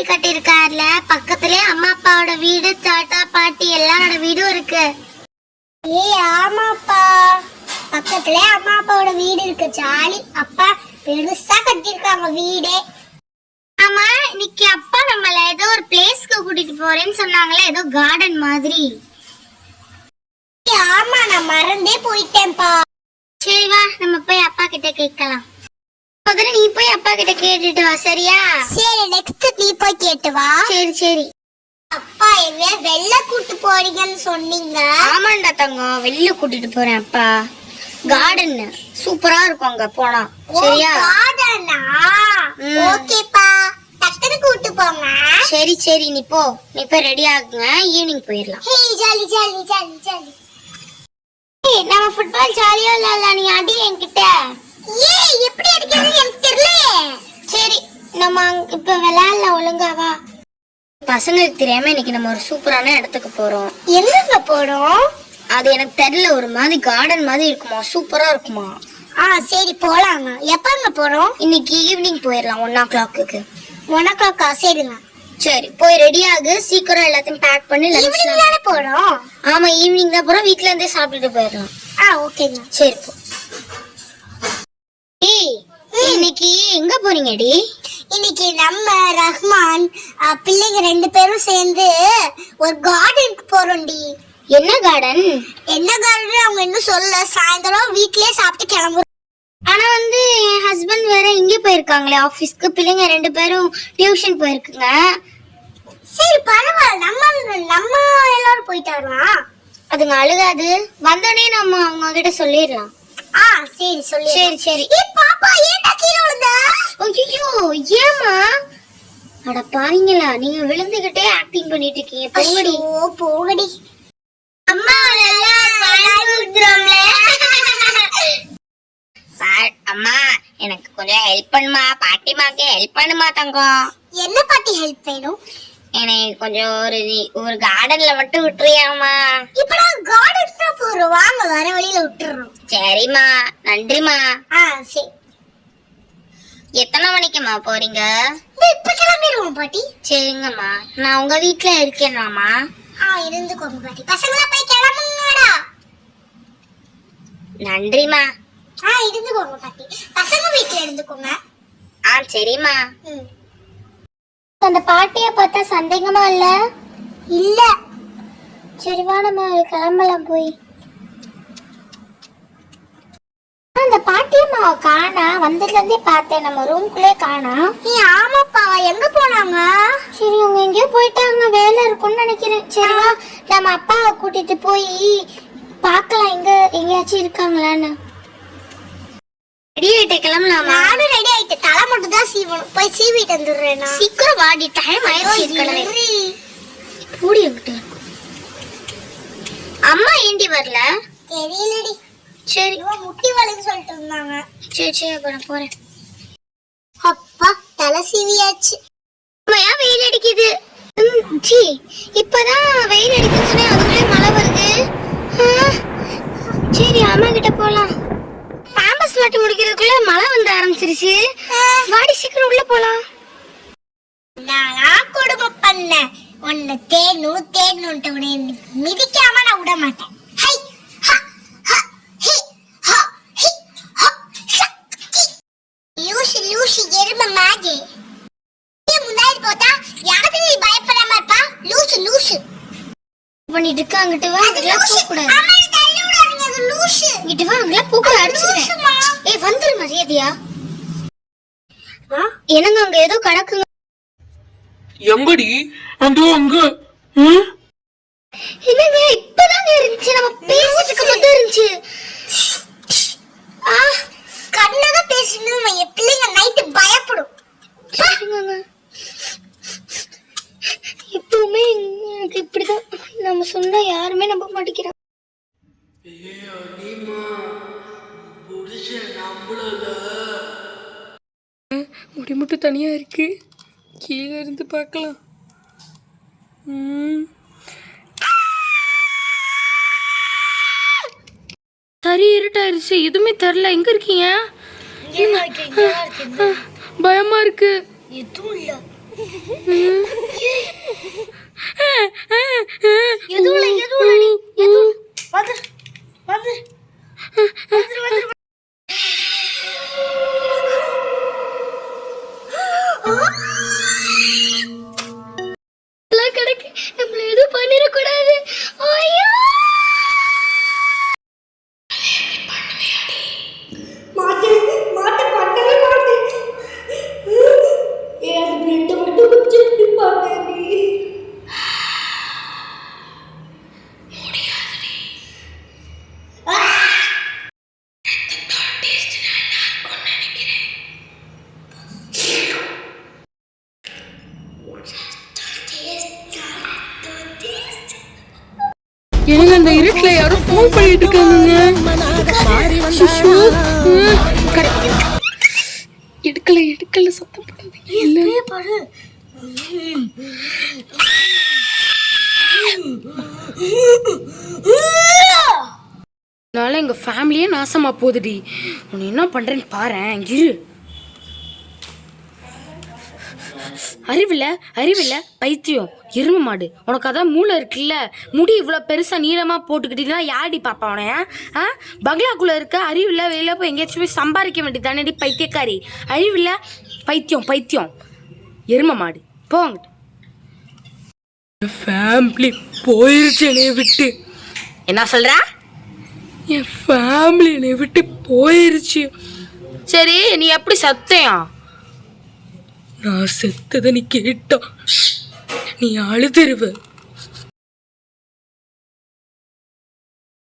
வீடு கட்டியிருக்காருல, பக்கத்துலயே அம்மா அப்பாவோட வீடு, தாத்தா பாட்டி எல்லாரோட வீடும் இருக்கு. ஆமாப்பா, பக்கத்துலயே அம்மா அப்பாவோட வீடு இருக்கு. ஜாலி. அப்பா பெருசா கட்டியிருக்காங்க வீடே. ஆமா, இன்னைக்கு அப்பா நம்மள ஏதோ ஒரு பிளேஸ்க்கு கூட்டிட்டு போறேன்னு சொன்னாங்களே, ஏதோ கார்டன் மாதிரி. ஆமா, நான் மறந்தே போயிட்டேன்ப்பா. சரி வா, நம்ம போய் அப்பா கிட்ட கேட்கலாம். முதல்ல நீ போய் அப்பா கிட்ட கேட்டுட்டு வா, சரியா? சரி, நெக்ஸ்ட் நீ போய் கேட்டு வா. சரி சரி. அப்பா எங்க வெளில கூட்டு போறீங்கன்னு சொன்னீங்க? ஆமாண்டா தங்கம், வெளில கூட்டிட்டு போறேன் அப்பா. கார்டன் சூப்பரா இருக்கும் அங்க போனா. சரியா? கார்டனா? ஓகேப்பா, டக்குனு கூட்டி போங்க. சரி சரி, நீ போய் ரெடி ஆகுங்க, ஈவினிங் போயிடலாம். ஹே ஜாலி ஜாலி ஜாலி ஜாலி. ஏய், நம்ம ஃபுட்பால் ஜாலியா விளையாடலாம். நீ அடி என்கிட்ட. ஏய், எப்படி அடிக்கிறது எனக்கு தெரியல. சரி, நம்ம இப்ப விளையாடலாம், ஒழுங்கா வா. பசங்களுக்கு தெரியாம இன்னைக்கு நம்ம ஒரு சூப்பரான இடத்துக்கு போறோம். எங்க போறோம்? அது எனக்கு தெரியல, ஒரு மாதிரி கார்டன் மாதிரி இருக்குமா, சூப்பரா இருக்குமா. சரி போலாங்க. எப்பங்க போறோம்? இன்னைக்கு ஈவினிங் போயிடலாம், 1 o'clock. 1 o'clock? சரிங்க. சரி, போய் ரெடி ஆகு, சீக்கிரம் எல்லாத்தையும் பேக் பண்ணி. ஈவினிங் தானே போறோம்? ஆமா, ஈவினிங் தான் போறோம், வீட்ல இருந்தே சாப்பிட்டுட்டு போயிடலாம். ஓகேங்க. சரி போ. ஏய், இன்னைக்கு எங்க போறீங்கடி? இன்னைக்கு நம்ம ரஹ்மான் பிள்ளைங்க 2 பேரும் சேர்ந்து ஒரு கார்டனுக்கு போறோம்டி. என்ன கார்டன்? என்ன கார்டன் அவங்க இன்னும் சொல்ல. சாயந்தரம் வீட்லயே சாப்பிட்டு கிளம்புறோம். ஆனா என் ஹஸ்பண்ட் வேற இங்க போயிருக்காங்களே ஆபீஸ்க்கு, பிள்ளைங்க 2 பேரும் டியூஷன் போயிருக்குங்க. சரி பரவாயில்ல, நம்ம எல்லாரும் போயிட்டு வரலாம். அதுங்க அழுகாது, வந்தோடனே நம்ம அவங்க கிட்ட சொல்லிடலாம். சரி சொல்லி. சரி சரி. பாப்பா ஏன்டா கீழே விழுந்தா? ஐயோ ஏமா? அட பாருங்களா, நீங்க விழுந்துகிட்டே ஆக்டிங் பண்ணிட்டு இருக்கீங்க. போங்கடி. போங்கடி. அம்மா எல்லாம் பாத்துறோம்ல. அம்மா எனக்கு கொஞ்சம் ஹெல்ப் பண்ணுமா, பாட்டிமாக்கு ஹெல்ப் பண்ணுமா தங்கம். என்ன பாட்டி ஹெல்ப் வேணும்? எனக்கு கொஞ்சம் ஒரு கார்டன்ல மட்டும் விட்டுறியாமா? இப்ப கார்டன் தான் போறோம், வாங்க வர வழியில விட்டுறோம். சரிம்மா, நன்றிமா. சரி. எத்தனை மணிக்குமா போறீங்க? இப்ப கிளம்பிடுவோம் பாட்டி. சரிங்கம்மா, நான் உங்க வீட்ல இருக்கேனாமா? இருந்துக்கோங்க பாட்டி. பசங்களா போய் கிளம்புங்கடா. நன்றிமா. இருந்துக்கோங்க பாட்டி, பசங்க வீட்ல இருந்துக்கோங்க. சரிம்மா. அந்த பாட்டிய பார்த்தா சந்தேகமா இல்ல? இல்ல. சரி வா, நம்ம கிளம்பலாம் போய். அந்த பாட்டியம்மா காணா, வந்ததுல இருந்தே பார்த்தேன், நம்ம ரூம்குள்ளே காணா. ஆமாப்பா, எங்க போனாங்க? சரி, அவங்க எங்கேயோ போயிட்டாங்க, வேலை இருக்கும்னு நினைக்கிறேன். சரி வா, நம்ம அப்பாவை கூட்டிட்டு போய் பார்க்கலாம் எங்கேயாச்சும் இருக்காங்களான்னு. ரெடி ஆயிட்டே கிளம்பலாமா? நானும் ரெடி ஆயிட்டு, தலை மட்டும் தான் சீவணும், போய் சீவிட்டு வந்துடுறேன். சீக்கிரம் வாடி, டைம் ஆயிடுச்சு. பூடி விட்டு. அம்மா ஏண்டி வரல? தெரியலடி. சரி, முட்டி வலின்னு சொல்லிட்டு இருந்தாங்க. சரி சரி, அப்ப நான் போறேன். அப்பா தலை சீவியாச்சு. அம்மையா வெயில் அடிக்குது. இப்பதான் வெயில் அடிக்குதுன்னு சொன்னேன், அதுக்குள்ளே மழை வருது. சரி, அம்மா கிட்ட போலாம். கேம்பஸ் வாட்டி முடிக்கிறதுக்குள்ள மழை வந்து ஆரம்பிச்சிருச்சு. வாடி சீக்கிரம் உள்ள போலாம். நான் குடும்ப பண்ண உன்னை தேடணும்ட்டு உன்னை மிதிக்காம நான் விட மாட்டேன். லூசி எருமை மாஜி முன்னாடி போட்டா யாருக்கு நீ பயப்படாம இருப்பா? லூசு பண்ணிட்டு இருக்க. அங்கிட்டு வா, அங்கெல்லாம் போக கூடாது. இங்கிட்டு வா, அங்கெல்லாம் போக கூடாது, அடிச்சிடுவேன். ஏய் வந்துரு மரியாதையா. என்னங்க அங்க ஏதோ கிடக்குங்க. எங்கடி? அங்க என்னங்க இப்பதாங்க இருந்துச்சு, நம்ம பேசிட்டு இருக்கும்போது இருந்துச்சு. கண்ணாக பேசணும், என் பிள்ளைங்க நைட்டு பயப்படும். எப்பவுமே எனக்கு இப்படிதான், நம்ம சொன்னா யாருமே நம்ப மாட்டேங்கிறாங்க. முடி மட்டும் தனியா இருக்கு, கீழே இருந்து பார்க்கலாம். சரி, இருட்டாயிருச்சு, எதுவுமே தெரில. எங்க இருக்கீங்க? பயமா இருக்கு. எதுவும் இல்ல. எதுவுல நீ எது வந்து வந்து கிடைக்கு நம்மள எதுவும் பண்ணிடக்கூடாது. ஐயோ எனக்கு அந்த இருட்டில் யாரும் ஃபோன் பண்ணிட்டு இருக்காங்க. எடுக்கல சத்தம் போடாதீங்க. இல்லையே பாரு. எங்க ஃபேமிலியே நாசமா போகுதுடி. உன்னை என்ன பண்றேன்னு பாரு. இரு. அறிவில்ல பைத்தியம் எரும மாடு. உனக்கு அதான் மூளை இருக்குல்ல, முடி இவ்வளோ பெருசா நீளமா போட்டுக்கிட்டீங்கன்னா யாடி பாப்பா உனைய? பங்களாக்குள்ள இருக்க அறிவில்ல, வெளியில போய் எங்கேயாச்சும் போய் சம்பாதிக்க வேண்டியது தானே பைத்தியக்காரி. அறிவில்ல பைத்தியம் எரும மாடு. போங்கிட்டு ஃபேமிலி போயிருச்சு என்னைய விட்டு. என்ன சொல்ற? என் ஃபேமிலி என்னை விட்டு போயிருச்சு. சரி நீ எப்படி சத்தியம்? நான் செத்ததை நீ கேட்டா நீ அழுதுருவ.